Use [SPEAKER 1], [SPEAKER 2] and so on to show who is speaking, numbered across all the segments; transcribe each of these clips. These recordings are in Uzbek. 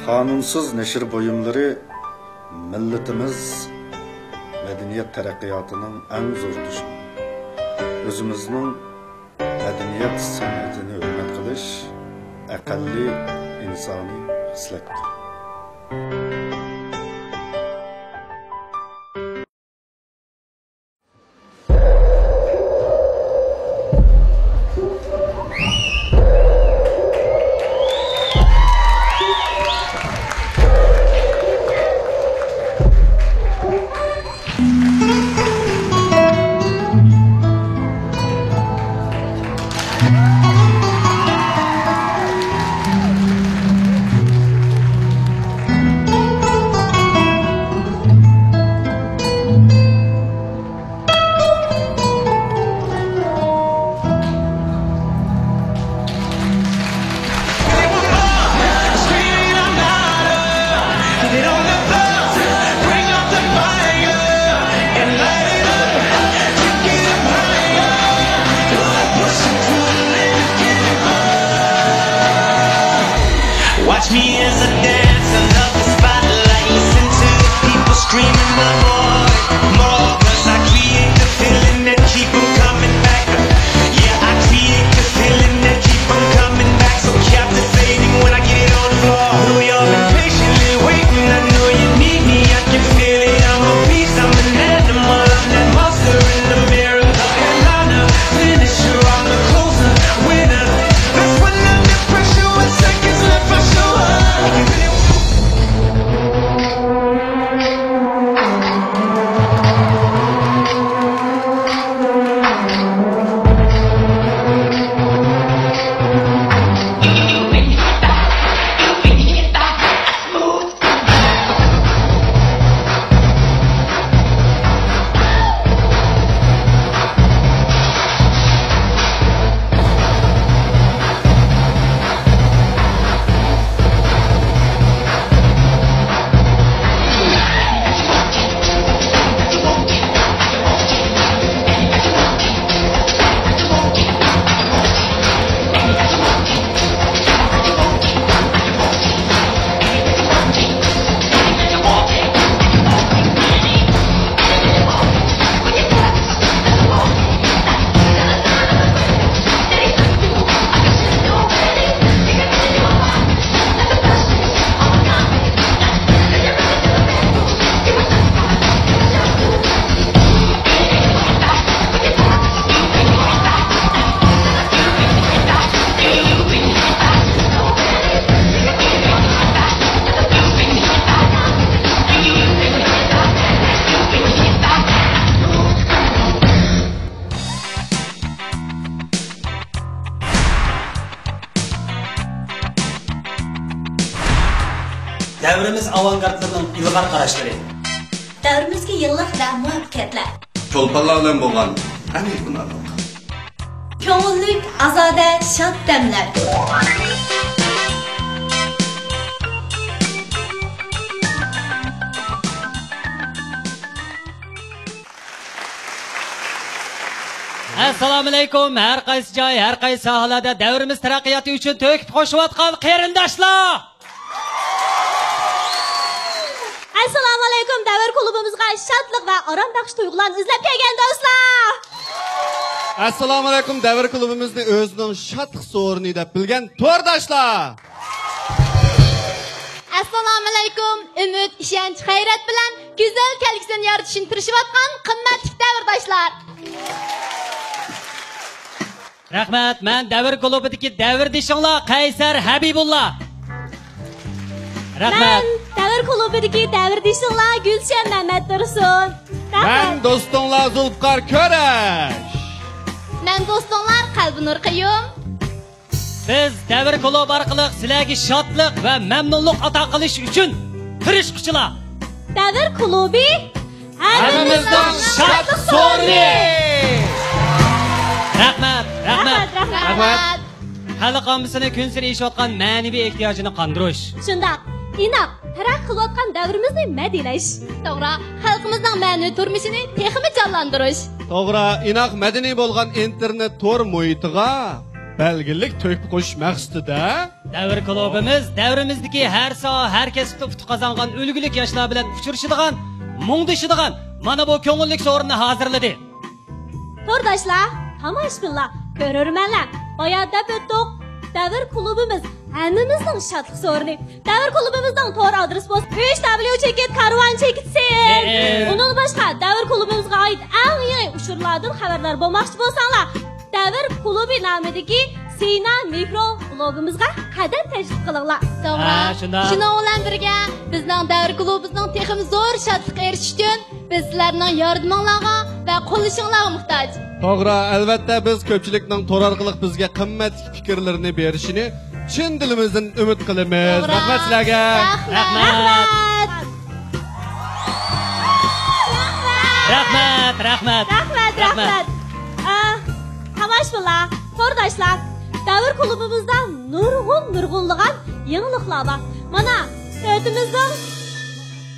[SPEAKER 1] Qanunsuz neşir buyumları milletimiz medeniyet teraqqiyotining eng zo'r dushmani. O'zimizning medeniyet san'atini hurmat qilish aqalli insoniy xislatdir.
[SPEAKER 2] Watch me as I dance, another spotlight. Listen to the people screaming more, 'cause I create the feeling that keep them coming back. Yeah, I create the feeling that keep them coming back. So captivating when I get it on the floor. I know you're impatiently waiting, I know you need me, I can feel it. I'm a beast, I'm an animal, I'm that monster in the mirror. And I'm the finisher, I'm the closer, winner. That's when under pressure with seconds left, I show up.
[SPEAKER 3] Davrimiz avangardlarının ilg'or qarashlari.
[SPEAKER 4] Davrimizga yillik va muvaffaqiyatlar.
[SPEAKER 5] Cho'lponlar bilan bo'lgan amin bunaqlik.
[SPEAKER 4] Ko'ngillik, azoda, shod damlar.
[SPEAKER 6] Assalomu alaykum. Har qaysi joy, har qaysi sohalarda davrimiz taraqqiyoti uchun to'kib qo'shayotgan qarindoshlar.
[SPEAKER 4] Assalomu alaykum. Davr klubimizga shodlik va orom baxsh tuyg'ularni izlab kelgan do'stlar.
[SPEAKER 7] Assalomu alaykum. Davr klubimizni o'zining shodlik so'rini deb bilgan to'rdoshlar.
[SPEAKER 4] Assalomu alaykum. Umid, ishonch, g'ayrat bilan go'zal kelgusin yaratishni tirishayotgan qimmatli davrdoshlar.
[SPEAKER 6] Rahmat, men davr klubidagi davrdishinglar Qaysar Habibullah. Rahmat.
[SPEAKER 4] Men davr klubidagi davrdishinglar Gulshan Mamat Tursun.
[SPEAKER 7] Ben dostum Dostunlar Zulfikar Köreş.
[SPEAKER 4] Men do'stinglar Qalbinur Qayum.
[SPEAKER 6] Biz Davr Klub orqali sizlarga shodlik va mamnunlik ato qilish uchun tirishquchilar.
[SPEAKER 4] Davr klubi
[SPEAKER 6] Hammamizdan shodlik so'rli. Rahmat.
[SPEAKER 4] Rahmat.
[SPEAKER 6] Xalq ommasini kun sari eshayotgan ma'naviy ehtiyojini qondirish.
[SPEAKER 4] Shundoq, inoq taraq qilayotgan davrimizni madinash. To'g'ri, xalqimizning ma'naviy turmushini texmi jonlantirish.
[SPEAKER 7] To'g'ri, inoq madaniy bo'lgan internet tor muhitiga belgilik to'yib qo'yish maqsadida
[SPEAKER 6] Davr klubimiz davrimizdagi har soha, har kasbda utuq qozongan ulgulik yoshlar bilan uchrashadigan, mungdishadigan mana bu ko'ngillik so'rinni hozirladi.
[SPEAKER 4] To'rdoshlar, tomoshabinlar, ko'rurmanlar, oyatda o'tdik. Davr klubimiz hammamizning shodlik so'rini. Davr klubimizning to'g'ri adresi bo'lsa www.karvon.cn. Undan boshqa Davr klubimizga oid eng yangi uchurlardan xabardor bo'lmoqchi bo'lsanglar, Davr klubi nomidagi Sina mikro blogimizga qadam tashrif qilinglar. To'g'ri. Shundan bilan birga bizning Davr klubimizning texnik zo'r shodlikqa erishish uchun biz sizlarning yordamingizga va qo'llashingizga muhtoj.
[SPEAKER 7] To'g'ri, albatta biz ko'pchilikning tor orqali bizga qimmatli fikrlarini berishini chin dilimizdan umid qilamiz. Rahmat sizlarga.
[SPEAKER 6] Rahmat.
[SPEAKER 4] Tomoshabinlar, to'rdoshlar, Davr klubimizda nurg'unlig'an yangiliklar bor. Mana so'timizning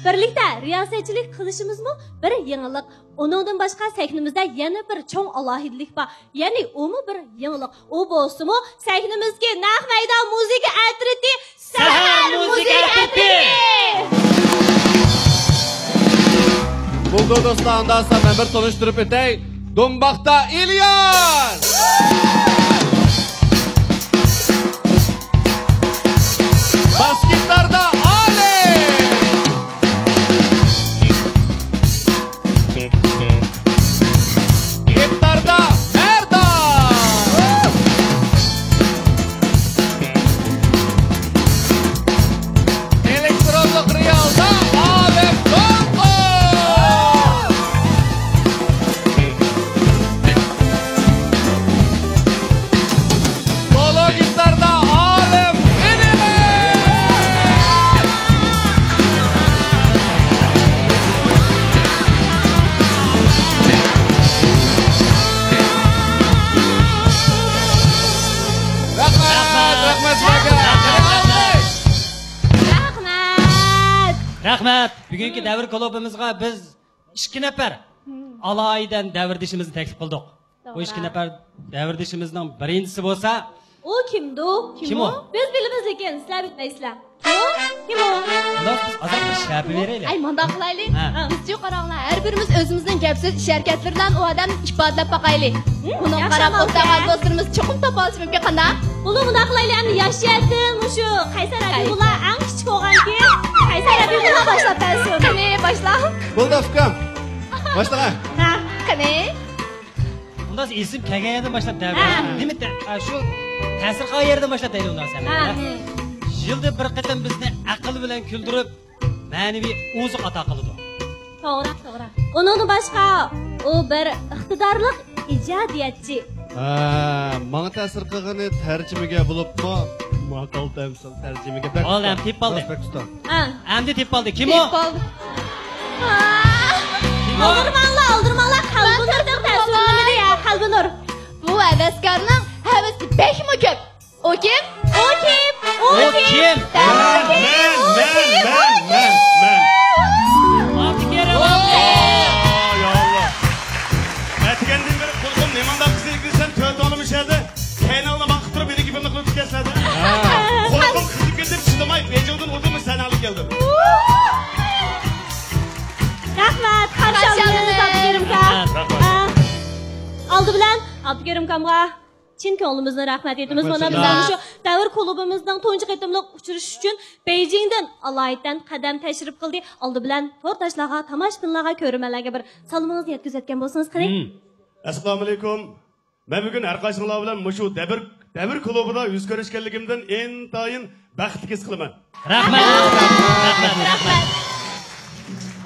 [SPEAKER 4] birlikda riyosatchilik qilishimizmi bir yangilik. Uningdan boshqa sahnimizda yana bir cho'ng alohidlik bor. Ya'ni umi bir yangilik. U bo'lsa-mu sahnimizga naq maydon muzika atriti, sahar muzika atriti.
[SPEAKER 7] Buldu do'stlar, undan so'ng men bir tanishtirib o'tay. Do'mboqda İlyas! Bas gitarda Ali! Gitarda Erdal! Elektronlik riyalda Alef Donko! Solo gitarda Alef Enime! Rahmat sizlarga.
[SPEAKER 6] Rahmat. Bugungi Davr klubimizga biz 2 nafar aloyidan davrdishimizni taklif qildik. Bu 2 nafar davrdishimizning birinchisi bo'lsa,
[SPEAKER 4] u kimdi?
[SPEAKER 6] Kim o?
[SPEAKER 4] Biz bilamiz lekin sizlar bilmaysizlar. Kim o?
[SPEAKER 6] biz azobga shapi beraylik.
[SPEAKER 4] Ay, manda qilaylik.
[SPEAKER 6] Ha.
[SPEAKER 4] Bizchi qaranglar, har birimiz o'zimizning gapsiz sharkatlari bilan u odamni ifodalab boqaylik. Buni qarab o'tgan do'stlarimiz cho'qim topa olishi mumkin qanday? Buni bunda qilaylik, endi yashayaptim shu Qaysar Abdullah eng kichik bo'lganki, Qaysar Abdullah boshlab bersin. Qani, boshla.
[SPEAKER 7] Buldu fikam. Boshlang.
[SPEAKER 4] Ha, qani.
[SPEAKER 6] Undan isim kelgandan boshlab davr. Nima shu ta'sir qilgan yerdan boshlab deydi undan sen. Yilda bir qatam bizni aql bilan kuldirib, ma'naviy o'zi ato qiladi.
[SPEAKER 4] To'g'ri. Undan boshqa u bir iqtidorli ijodiyatchi.
[SPEAKER 7] Menga ta'sir qilgani tarjimaga bo'libmi? Maqol tamsil tarjimaga.
[SPEAKER 6] Olam tip oldi. Endi tip oldi. Kim o?
[SPEAKER 4] Aldırmalar Qalbinurning ta'sirlanmadi ya, Qalbinur. Bu havaskorning havasi bekmi ko'p. O kim?
[SPEAKER 6] Men. Abdikerim
[SPEAKER 8] Ya Allah. Etkendim bir kulkum nemanda kızıyıklı sen töt olmuş edi. Kaynağına bakıp durup beni gibi mıklıp tükesledi. Kulkum kızıp gidip çıdamay. Vecudun urdumu sen alıp geldin.
[SPEAKER 4] Rahmat, qarshi oldingiz Abdukerimga. Oldi bilan Abdukerimga chin ko'nglimizdan rahmat aytamiz. Mana bizning shu Davr klubimizning tunji qatimliq uchrashish uchun Beijingdan alohiddan qadam tashrif qildi. Oldi bilan to'rdoshlarga, tomoshabinlarga, ko'rmanlarga bir salomingizni yetkazayotgan bo'lsangiz qarang.
[SPEAKER 8] Assalomu alaykum. Men bugun har qaysinglar bilan mushu Davr klubida yuz ko'rishganligimdan intayin baxtli his qilaman.
[SPEAKER 6] Rahmat.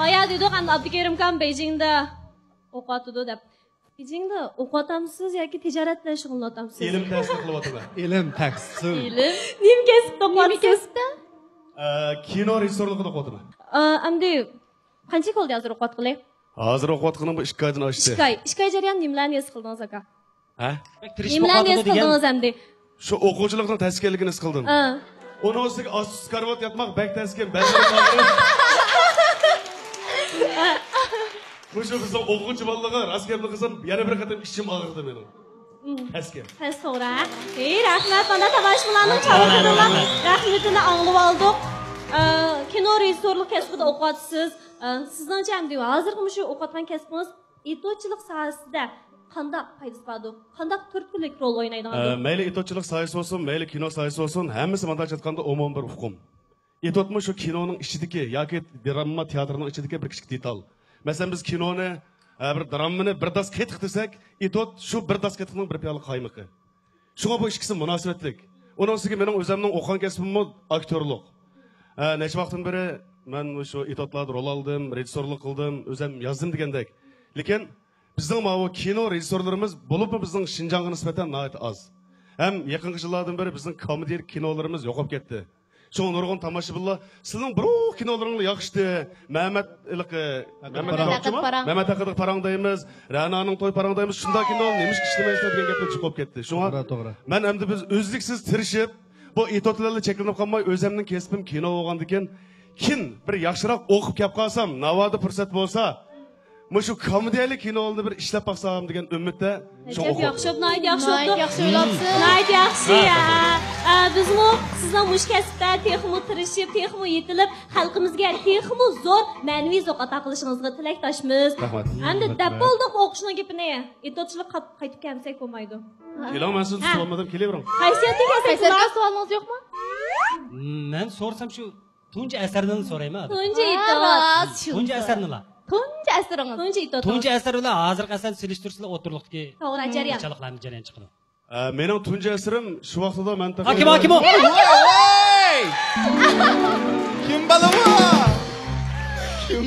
[SPEAKER 4] Oya dedik, endi Abdukerimga Beijingda o'qiyotidi deb. Bijingda o'qiyotamsiz yoki tijorat bilan shug'ullanatamsiz?
[SPEAKER 8] Ilm tahsil qilyapman.
[SPEAKER 7] ilm tahsil.
[SPEAKER 4] Ilm. Nim kasbda o'qiyotsiz?
[SPEAKER 8] Kino rejissyorligida o'qiyapman.
[SPEAKER 4] Endi qancha bo'ldi hozir o'qiyotg'ili?
[SPEAKER 8] Hozir o'qiyotganim bu 2 oydan oshdi.
[SPEAKER 4] 2 oy jarayon nimalarni his qildingiz aka?
[SPEAKER 8] Ha?
[SPEAKER 4] Nimalarni his qildingiz endi?
[SPEAKER 8] Shu o'quvchilikning taskinligini his qildim. Uni ustiga ostsiz karvot yotmoq bak taskin. Bu shu bizning o'quvchi bolalarga raskamni qilsam yana bir qatam ishim og'irdi mening. Taskin.
[SPEAKER 4] To'g'ri. Rahmat, mana tomoshabinlarning chaqiriqlaridan rahmatini anglab oldik. Kino rejissyorlik kasbida o'qiyapsiz. Sizningcha endi hozirgi shu o'qiyotgan kasbingiz itochilik sohasida qanday foydasi bordi? Qanday turtkilik rol o'ynaydi?
[SPEAKER 8] Mayli itochilik sohasi bo'lsin, mayli kino sohasi bo'lsin, hammasi menda aytganda umumiy bir hukm. Itotmi shu kinoning ichidagi yoki drama teatrining ichidagi bir kichik detal. Masalan biz kinoni bir dramani bir das ketib desak, itot shu bir das ketibning bir piyola qaymiqi. Shunga bu ikkisi munosabatlik. Uning ustiga mening o'zimning o'qigan kasbim aktyorlik. Necha vaqtdan beri men shu itotlarda rol oldim, rejissyorlik qildim, o'zim yozdim degandek. Lekin bizning bu kino rejissyorlarimiz bo'libmi bizning Shinjonga nisbatan nihoyat az. Ham yaqinqi yillardan beri bizning komediya kinolarimiz yo'qolib ketdi. Şu nurgun tomoshabinlar sizning bir kinolaringiz yaxshi. Mehmet Aqid parangdaymiz, Ra'noning to'y parangdaymiz. Shunda kino nemish ishlamaysiz degan gaplar chiqib ketdi. Shunga men endi biz o'zliksiz tirishib, bu itotlarga cheklanib qolmay o'zimning kasbim kino bo'lgandikan, kim bir yaxshiroq o'qib kelib qolsam, navoda fursat bo'lsa, Muşu komediyalik kinolarni bir ishlab baqsam degan umidda
[SPEAKER 4] shu yaxshi o'ylabsiz. Nayt yaxshi ya. Bizmi sizning mush kasbda texmu tirishib, texmu yetilib, xalqimizga texmu zo'r ma'naviy zo'q ato qilishingizga tilakdoshmiz. Endi dab bo'ldik o'qishning gapini. Itotchilik qaytib kelsak bo'lmaydi.
[SPEAKER 8] Kelon men sizni tutolmadim, kelavering.
[SPEAKER 4] Qaysiyatingiz savolingіз yo'qmi?
[SPEAKER 6] Men so'rsam shu tunji asardan so'rayman.
[SPEAKER 4] Tunji itot.
[SPEAKER 6] Tunji asarnilar.
[SPEAKER 4] Tunji asarınız. Tunji itot.
[SPEAKER 6] Tunji asarlar hozirgi asar silishtirishlar o'tirliqdagi.
[SPEAKER 4] To'g'ri, jarayon.
[SPEAKER 6] Chalıqlarni jarayon chiqadi.
[SPEAKER 8] Mening tunji asarim shu vaqtida mantaqada.
[SPEAKER 6] Hakim.
[SPEAKER 7] Kim balamu? Kim